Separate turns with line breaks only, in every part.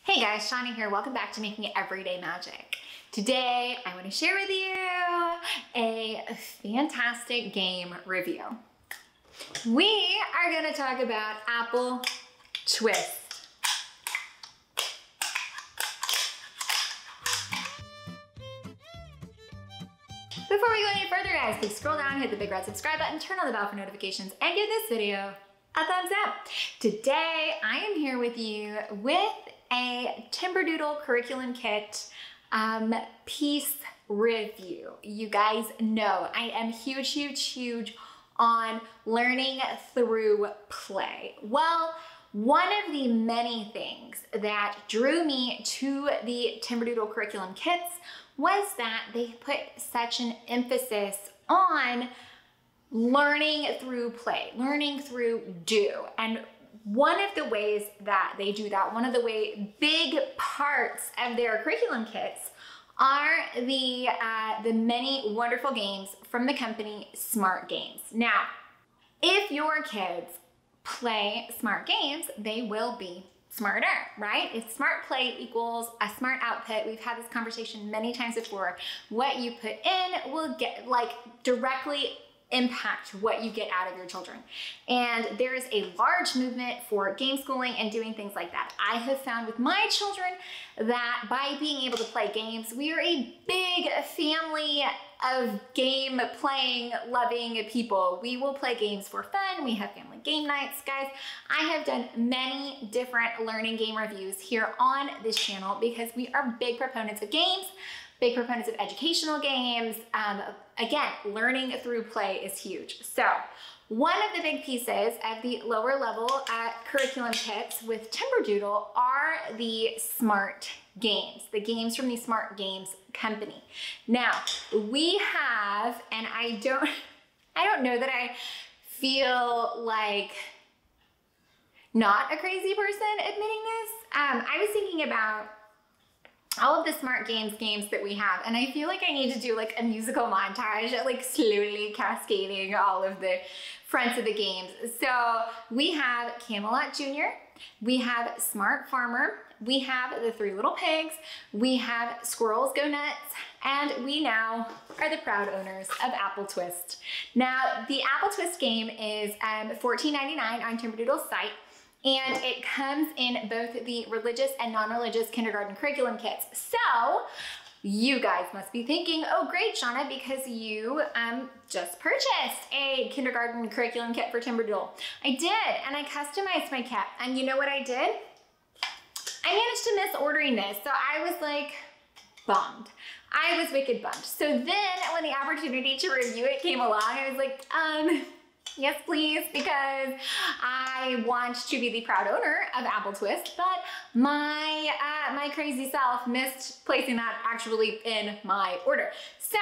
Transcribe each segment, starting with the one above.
Hey guys, Shauna here. Welcome back to Making It Everyday Magic. Today, I want to share with you a fantastic game review. We are going to talk about Apple Twist. Before we go any further, guys, please scroll down, hit the big red subscribe button, turn on the bell for notifications, and give this video a thumbs up. Today, I am here with you with a Timberdoodle curriculum kit piece review. You guys know I am huge on learning through play. Well, one of the many things that drew me to the Timberdoodle curriculum kits was that they put such an emphasis on learning through play, learning through do. And one of the ways that they do that, one of the big parts of their curriculum kits are the many wonderful games from the company Smart Games. Now, if your kids play smart games, they will be smarter, right? If smart play equals a smart output, we've had this conversation many times before, what you put in will get directly impact what you get out of your children. And there is a large movement for game schooling and doing things like that. I have found with my children that by being able to play games, we are a big family of game playing, loving people. We will play games for fun. We have family game nights, guys. I have done many different learning game reviews here on this channel because we are big proponents of games, big proponents of educational games. Again, learning through play is huge. So one of the big pieces of the lower level curriculum kits with Timberdoodle are the smart games, the games from the Smart Games company. Now we have, and I don't know that I feel like not a crazy person admitting this. I was thinking about all of the Smart games that we have, and I feel like I need to do like a musical montage, like slowly cascading all of the fronts of the games. So we have Camelot Jr., we have Smart Farmer, we have the Three Little Pigs, we have Squirrels Go Nuts, and we now are the proud owners of Apple Twist. Now, the Apple Twist game is $14.99 on Timberdoodle's site. And it comes in both the religious and non-religious kindergarten curriculum kits. So you guys must be thinking, oh great, Shauna, because you just purchased a kindergarten curriculum kit for Timberdoodle. I did, and I customized my kit. And you know what I did? I managed to miss ordering this. So I was like bummed. I was wicked bummed. So then when the opportunity to review it came along, I was like, yes, please, because I want to be the proud owner of Apple Twist, but my crazy self missed placing that actually in my order. So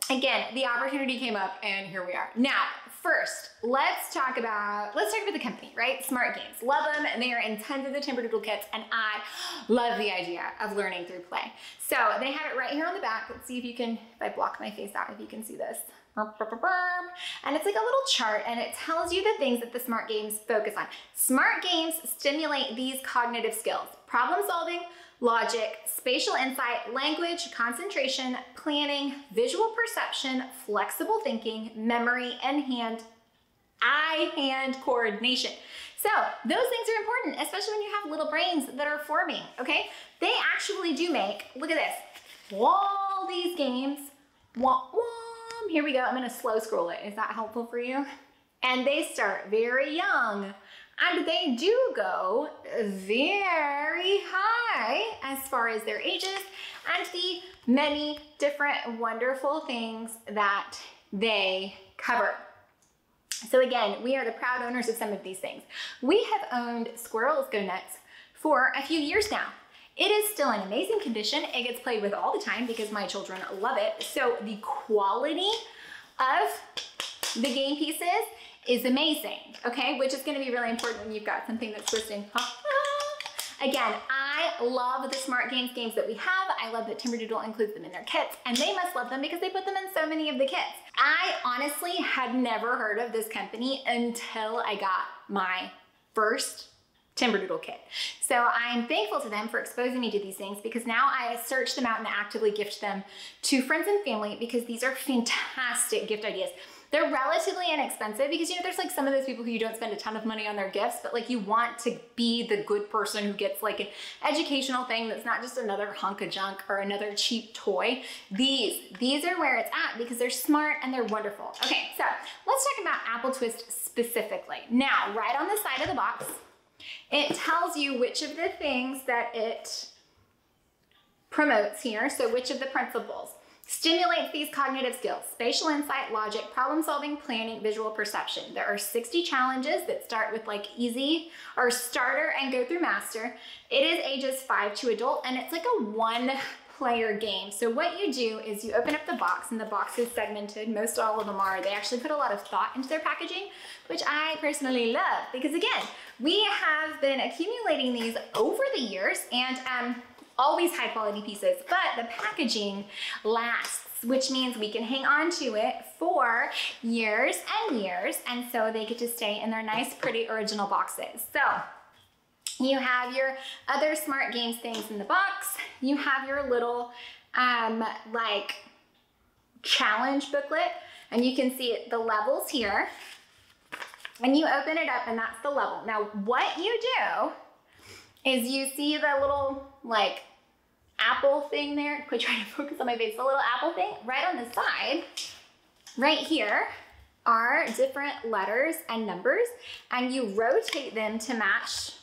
again, the opportunity came up and here we are. Now, first, let's talk about the company, right? Smart Games. Love them, and they are in tons of the Timberdoodle kits, and I love the idea of learning through play. So they have it right here on the back. Let's see if you can, if I block my face out, if you can see this. And it's like a little chart, and it tells you the things that the Smart Games focus on. Smart Games stimulate these cognitive skills: problem solving, logic, spatial insight, language, concentration, planning, visual perception, flexible thinking, memory, and eye-hand coordination. So those things are important, especially when you have little brains that are forming, okay? They actually do make, look at this, all these games, here we go. I'm gonna slow scroll it. Is that helpful for you? And they start very young, and they do go very high as far as their ages and the many different wonderful things that they cover. So again, we are the proud owners of some of these things. We have owned Squirrels Go Nuts for a few years now. It is still in amazing condition. It gets played with all the time because my children love it. So the quality of the game pieces is amazing, okay? Which is gonna be really important when you've got something that's twisting. Again, I love the Smart Games games that we have. I love that Timberdoodle includes them in their kits, and they must love them because they put them in so many of the kits. I honestly had never heard of this company until I got my first Timberdoodle kit. So I'm thankful to them for exposing me to these things, because now I search them out and actively gift them to friends and family, because these are fantastic gift ideas. They're relatively inexpensive because, you know, there's like some of those people who you don't spend a ton of money on their gifts, but like you want to be the good person who gets like an educational thing that's not just another hunk of junk or another cheap toy. These are where it's at because they're smart and they're wonderful. Okay, so let's talk about Apple Twist specifically. Now, right on the side of the box, it tells you which of the things that it promotes here, so which of the principles. Stimulates these cognitive skills: spatial insight, logic, problem solving, planning, visual perception. There are 60 challenges that start with like easy or starter and go through master. It is ages 5 to adult, and it's like a 1-player game. So what you do is you open up the box, and the box is segmented. Most all of them are. They actually put a lot of thought into their packaging, which I personally love, because again, we have been accumulating these over the years, and always high quality pieces, but the packaging lasts, which means we can hang on to it for years and years, and so they get to stay in their nice, pretty original boxes. So you have your other smart games things in the box. You have your little like challenge booklet, and you can see the levels here, and you open it up and that's the level. Now what you do is you see the little like apple thing there. Quit trying to focus on my face. The little apple thing right on the side, right here, are different letters and numbers, and you rotate them to match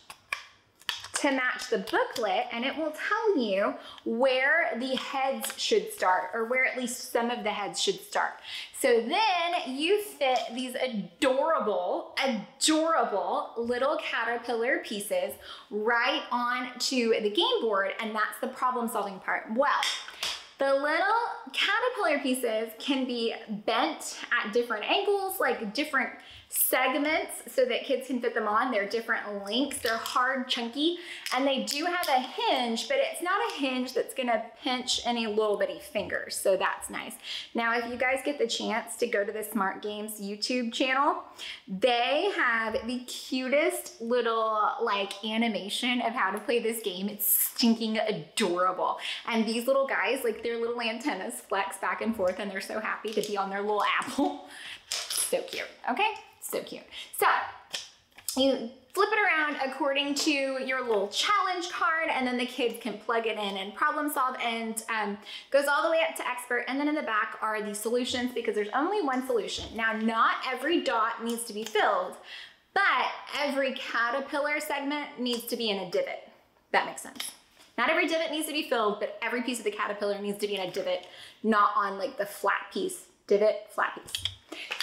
the booklet, and it will tell you where the heads should start, or where at least some of the heads should start. So then you fit these adorable little caterpillar pieces right onto the game board, and that's the problem solving part. Well, the little caterpillar pieces can be bent at different angles, like different segments, so that kids can fit them on. They're different lengths, they're hard, chunky, and they do have a hinge, but it's not a hinge that's gonna pinch any little bitty fingers, so that's nice. Now, if you guys get the chance to go to the Smart Games YouTube channel, they have the cutest little like animation of how to play this game. It's stinking adorable. And these little guys, like their little antennas flex back and forth, and they're so happy to be on their little apple. So cute, okay? So cute. So you flip it around according to your little challenge card, and then the kids can plug it in and problem solve, and goes all the way up to expert. And then in the back are the solutions, because there's only one solution. Now, not every dot needs to be filled, but every caterpillar segment needs to be in a divot. That makes sense. Not every divot needs to be filled, but every piece of the caterpillar needs to be in a divot, not on like the flat piece. Divot, flat piece.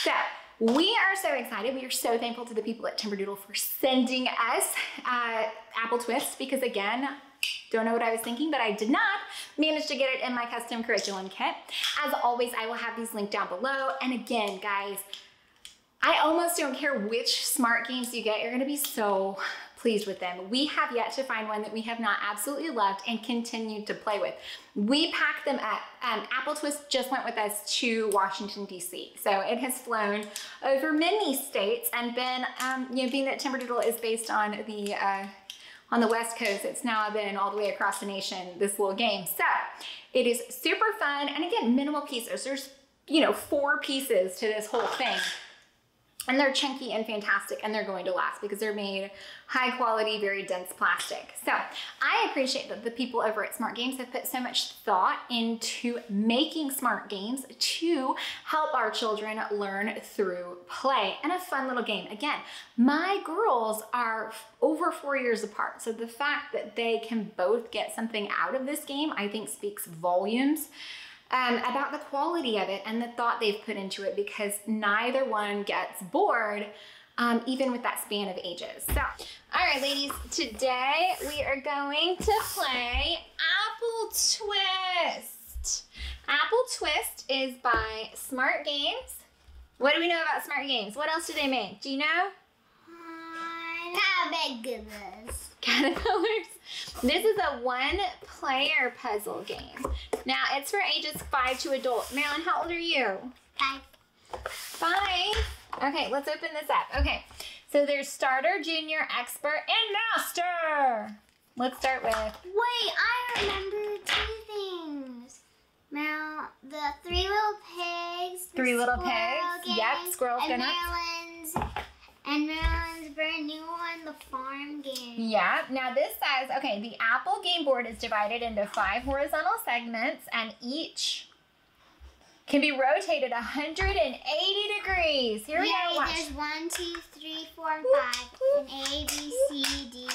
So we are so excited. We are so thankful to the people at Timberdoodle for sending us Apple Twist, because again, don't know what I was thinking, but I did not manage to get it in my custom curriculum kit. As always, I will have these linked down below. And again, guys, I almost don't care which smart games you get. You're gonna be so pleased with them. We have yet to find one that we have not absolutely loved and continued to play with. We packed them up. Apple Twist just went with us to Washington, D.C. So it has flown over many states, and been, you know, being that Timberdoodle is based on the West Coast, it's now been all the way across the nation, this little game. So it is super fun. And again, minimal pieces. There's, you know, 4 pieces to this whole thing. And they're chunky and fantastic, and they're going to last because they're made high quality, very dense plastic. So I appreciate that the people over at Smart Games have put so much thought into making smart games to help our children learn through play, and a fun little game. Again, my girls are over 4 years apart, so the fact that they can both get something out of this game, I think speaks volumes about the quality of it and the thought they've put into it, because neither one gets bored, even with that span of ages. So, all right, ladies, today we are going to play Apple Twist. Apple Twist is by Smart Games. What do we know about Smart Games? What else do they make? Do you know? Caterpillars. Caterpillars. This is a 1-player puzzle game. Now, it's for ages 5 to adult. Marilyn, how old are you?
5.
5? Okay, let's open this up. Okay, So there's starter, junior, expert, and master. Let's start with...
Wait, I remember 2 things. Now, the 3 little pigs.
3 little pigs.
Games,
Yep, squirrels go nuts.
Maryland's brand new one, the farm game.
Yeah, now this says, okay, the Apple game board is divided into 5 horizontal segments, and each can be rotated 180 degrees. Here we go, watch.
There's 1, 2, 3, 4, and 5, and A, B, C, D.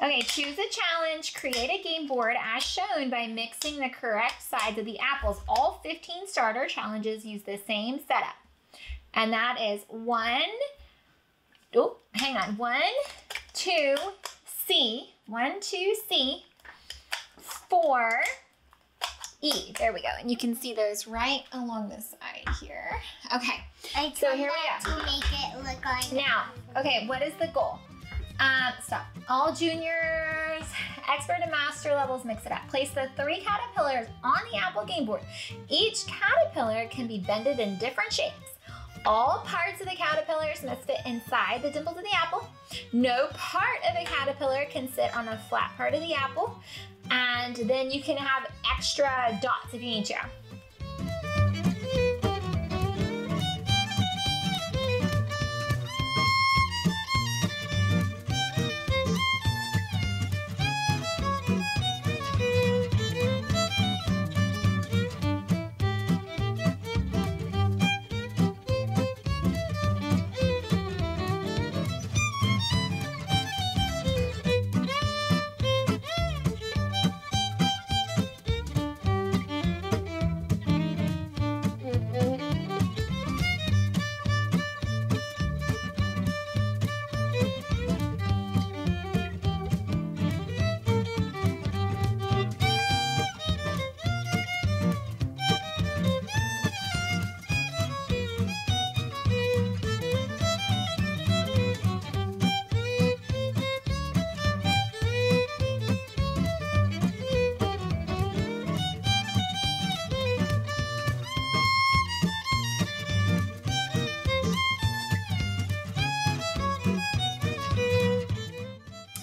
Okay, choose a challenge, create a game board as shown by mixing the correct sides of the apples. All 15 starter challenges use the same setup. And that is 1, 2, C, 1, 2, C, 4, E. There we go. And you can see those right along the side here. Okay, so here we go.
To make it look like
now, okay, what is the goal? Stop. All juniors, expert and master levels, mix it up. Place the 3 caterpillars on the Apple game board. Each caterpillar can be bended in different shapes. All parts of the caterpillars must fit inside the dimples of the apple. No part of a caterpillar can sit on a flat part of the apple. And then you can have extra dots if you need to.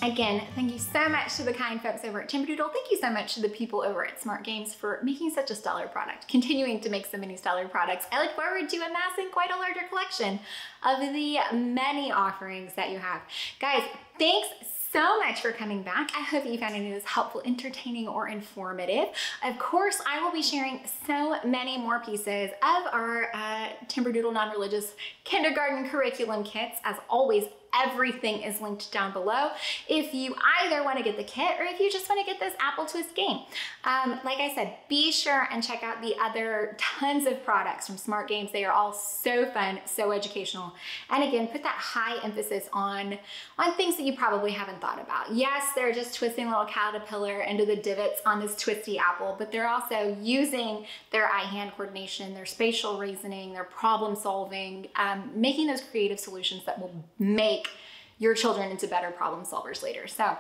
Again, thank you so much to the kind folks over at Timberdoodle. Thank you so much to the people over at Smart Games for making such a stellar product, continuing to make so many stellar products. I look forward to amassing quite a larger collection of the many offerings that you have. Guys, thanks so much for coming back. I hope you found any of this helpful, entertaining, or informative. Of course, I will be sharing so many more pieces of our Timberdoodle non-religious kindergarten curriculum kits. As always, everything is linked down below if you either want to get the kit or if you just want to get this Apple Twist game. Like I said, be sure and check out the other tons of products from Smart Games. They are all so fun, so educational. And again, put that high emphasis on things that you probably haven't thought about. Yes, they're just twisting a little caterpillar into the divots on this twisty apple, but they're also using their eye-hand coordination, their spatial reasoning, their problem solving, making those creative solutions that will make your children into better problem solvers later. So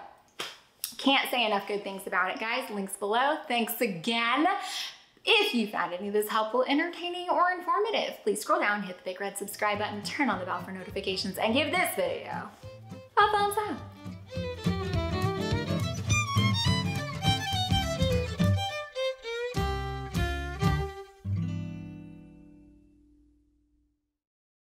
can't say enough good things about it, guys. Links below. Thanks again. If you found any of this helpful, entertaining, or informative, please scroll down, hit the big red subscribe button, turn on the bell for notifications, and give this video a thumbs up.